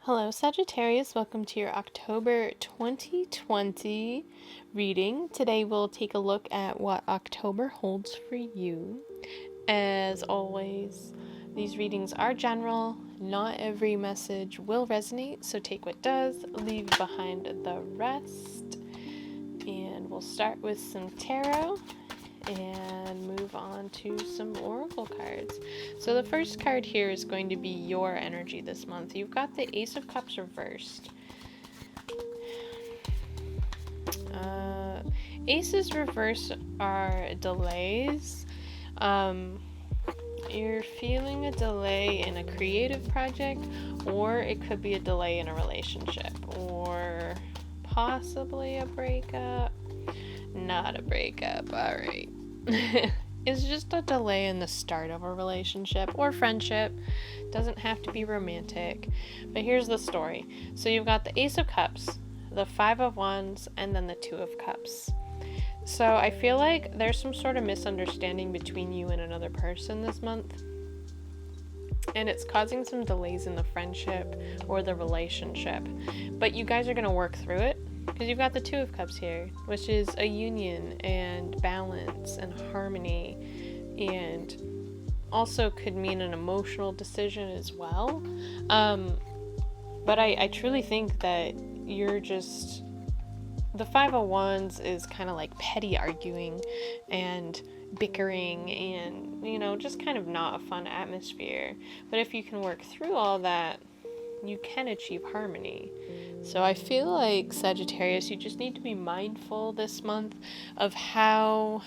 Hello, Sagittarius. Welcome to your October 2020 reading. Today we'll take a look at what October holds for you. As always, these readings are general. Not every message will resonate, so take what does, leave behind the rest. And we'll start with some tarot and move on to some oracle cards. So the first card here is going to be your energy this month. You've got the Ace of Cups reversed. Aces reversed are delays. You're feeling a delay in a creative project, or it could be a delay in a relationship, or possibly a breakup. Not a breakup, alright. It's just a delay in the start of a relationship or friendship. Doesn't have to be romantic. But here's the story. So you've got the Ace of Cups, the Five of Wands, and then the Two of Cups. So I feel like there's some sort of misunderstanding between you and another person this month. And it's causing some delays in the friendship or the relationship. But you guys are going to work through it. Because you've got the Two of Cups here, which is a union and balance and harmony, and also could mean an emotional decision as well. But I truly think that you're just... The Five of Wands is kind of like petty arguing and bickering and, just kind of not a fun atmosphere. But if you can work through all that, you can achieve harmony. So I feel like, Sagittarius, you just need to be mindful this month of how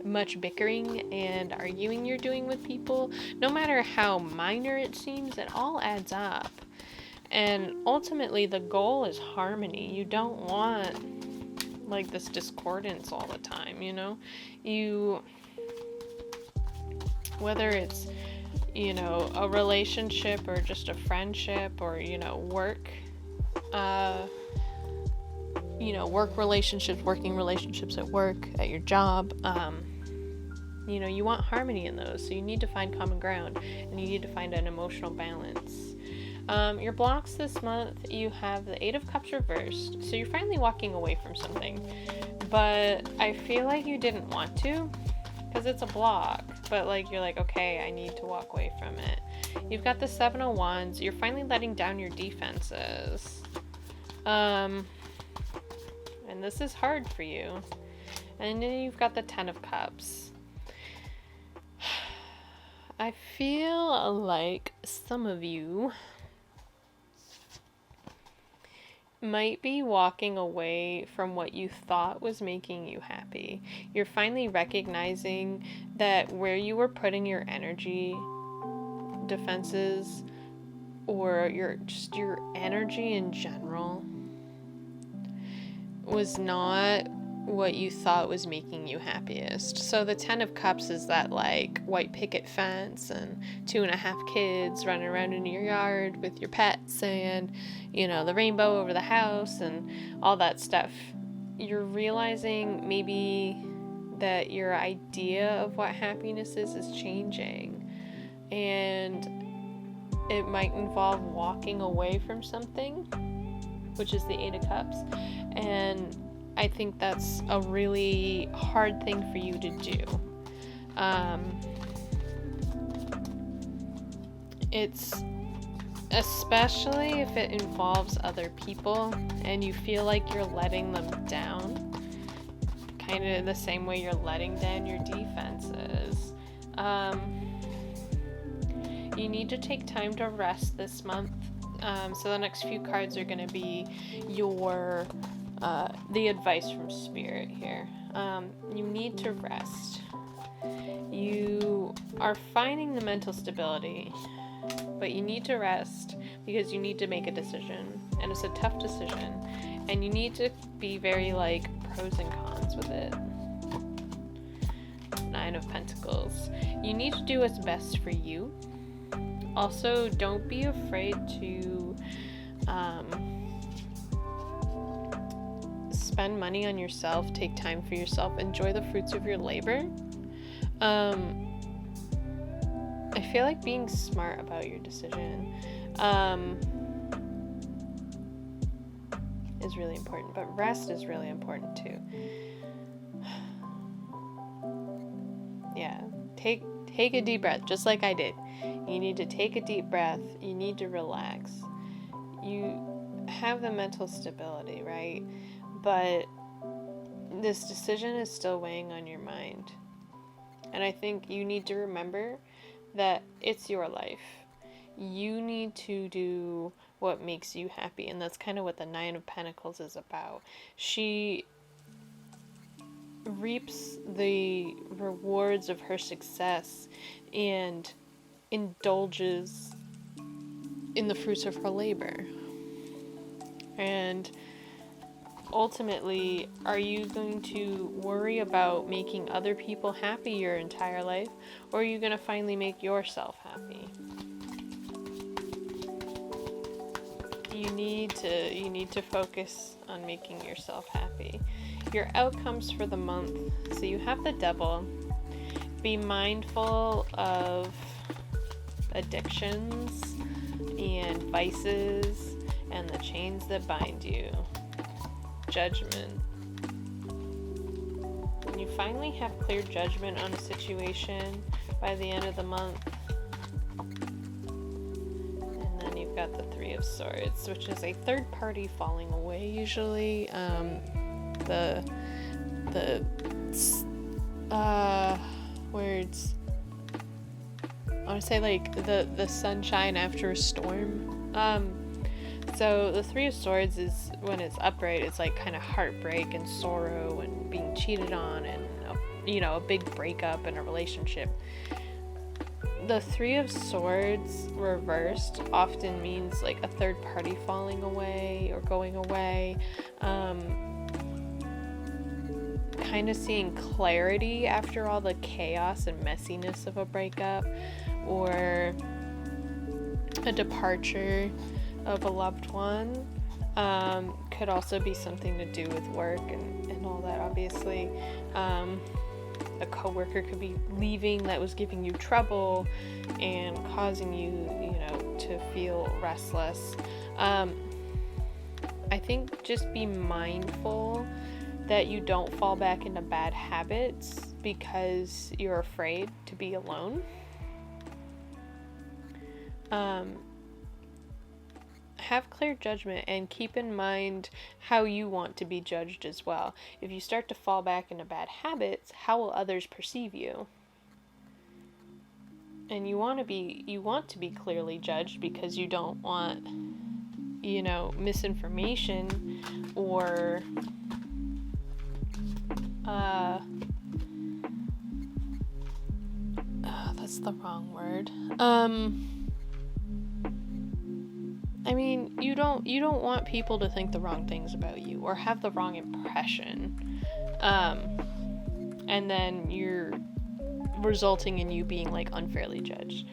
much bickering and arguing you're doing with people. No matter how minor it seems, it all adds up. And ultimately, the goal is harmony. You don't want like this discordance all the time, whether it's a relationship or just a friendship or, work, work relationships, working relationships at work, at your job, you want harmony in those. So you need to find common ground and you need to find an emotional balance. Your blocks this month, you have the Eight of Cups reversed. So you're finally walking away from something, but I feel like you didn't want to. Because it's a block, but you're like, okay, I need to walk away from it. You've got the Seven of Wands. You're finally letting down your defenses. And this is hard for you. And then you've got the Ten of Cups. I feel like some of you might be walking away from what you thought was making you happy. You're finally recognizing that where you were putting your energy, defenses, or your energy in general was not what you thought was making you happiest. So the Ten of Cups is that white picket fence and 2.5 kids running around in your yard with your pets and the rainbow over the house and all that stuff. You're realizing maybe that your idea of what happiness is changing, and it might involve walking away from something, which is the Eight of Cups, and I think that's a really hard thing for you to do. It's especially if it involves other people and you feel like you're letting them down, kind of the same way you're letting down your defenses. You need to take time to rest this month. So the next few cards are going to be your the advice from Spirit here. You need to rest. You are finding the mental stability, but you need to rest because you need to make a decision, and it's a tough decision, and you need to be very pros and cons with it. Nine of Pentacles. You need to do what's best for you. Also, don't be afraid to spend money on yourself, take time for yourself, enjoy the fruits of your labor. I feel like being smart about your decision. is really important, but rest is really important too. Yeah, take a deep breath, just like I did. You need to take a deep breath. You need to relax. You have the mental stability, right? But this decision is still weighing on your mind. And I think you need to remember that it's your life. You need to do what makes you happy. And that's kind of what the Nine of Pentacles is about. She reaps the rewards of her success and indulges in the fruits of her labor. And ultimately, are you going to worry about making other people happy your entire life, or are you going to finally make yourself happy? You need to focus on making yourself happy. Your outcomes for the month. So you have the Devil. Be mindful of addictions and vices and the chains that bind you. Judgment. When you finally have clear judgment on a situation by the end of the month. And then you've got the Three of Swords, which is a third party falling away usually. Words. I want to say like the sunshine after a storm. So the Three of Swords is when it's upright, it's like kind of heartbreak and sorrow and being cheated on and a big breakup in a relationship. The Three of Swords reversed often means like a third party falling away or going away. Kind of seeing clarity after all the chaos and messiness of a breakup, or a departure of a loved one. Could also be something to do with work and all that, obviously. A coworker could be leaving that was giving you trouble and causing you, to feel restless. I think just be mindful that you don't fall back into bad habits because you're afraid to be alone. Have clear judgment and keep in mind how you want to be judged as well. If you start to fall back into bad habits, how will others perceive you? And you want to be clearly judged because you don't want, misinformation or that's the wrong word. You don't want people to think the wrong things about you or have the wrong impression. And then you're resulting in you being like unfairly judged.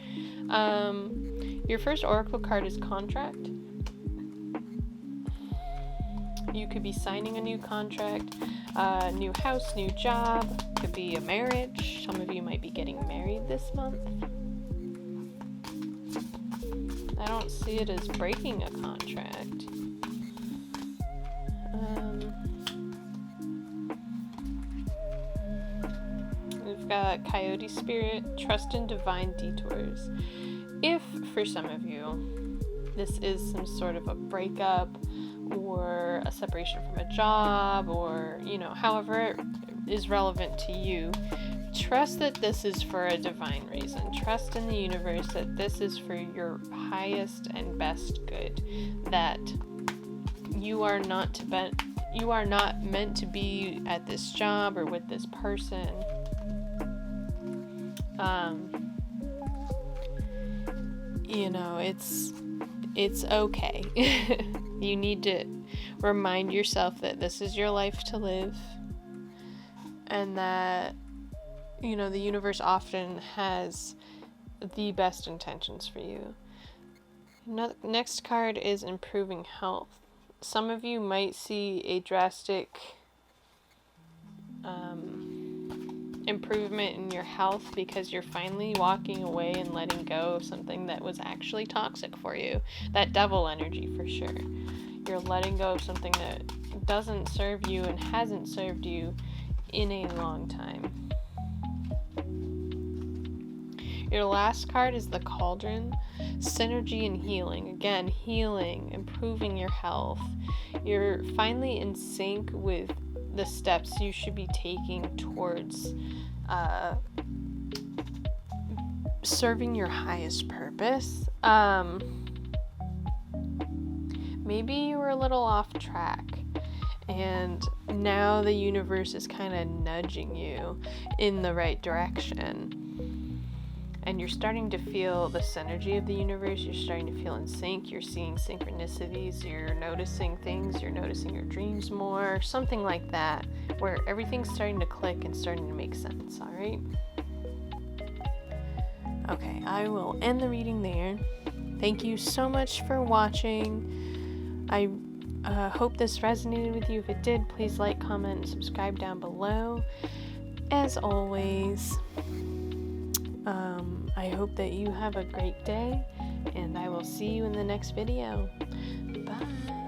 Your first oracle card is contract. You could be signing a new contract, new house, new job, could be a marriage. Some of you might be getting married this month. I don't see it as breaking a contract. We've got Coyote Spirit, trust in divine detours. If, for some of you, this is some sort of a breakup or a separation from a job or, however it is relevant to you, trust that this is for a divine reason. Trust in the universe that this is for your highest and best good. That you are not meant to be at this job or with this person. It's okay. You need to remind yourself that this is your life to live, and that the universe often has the best intentions for you. Next card is improving health. Some of you might see a drastic improvement in your health because you're finally walking away and letting go of something that was actually toxic for you. That devil energy for sure. You're letting go of something that doesn't serve you and hasn't served you in a long time. Your last card is the Cauldron. Synergy and healing. Again, healing, improving your health. You're finally in sync with the steps you should be taking towards serving your highest purpose. Maybe you were a little off track, and now the universe is kind of nudging you in the right direction. And you're starting to feel the synergy of the universe. You're starting to feel in sync. You're seeing synchronicities. You're noticing things. You're noticing your dreams more. Something like that, where everything's starting to click and starting to make sense, all right? Okay, I will end the reading there. Thank you so much for watching. I hope this resonated with you. If it did, please like, comment, and subscribe down below. As always, I hope that you have a great day, and I will see you in the next video. Bye.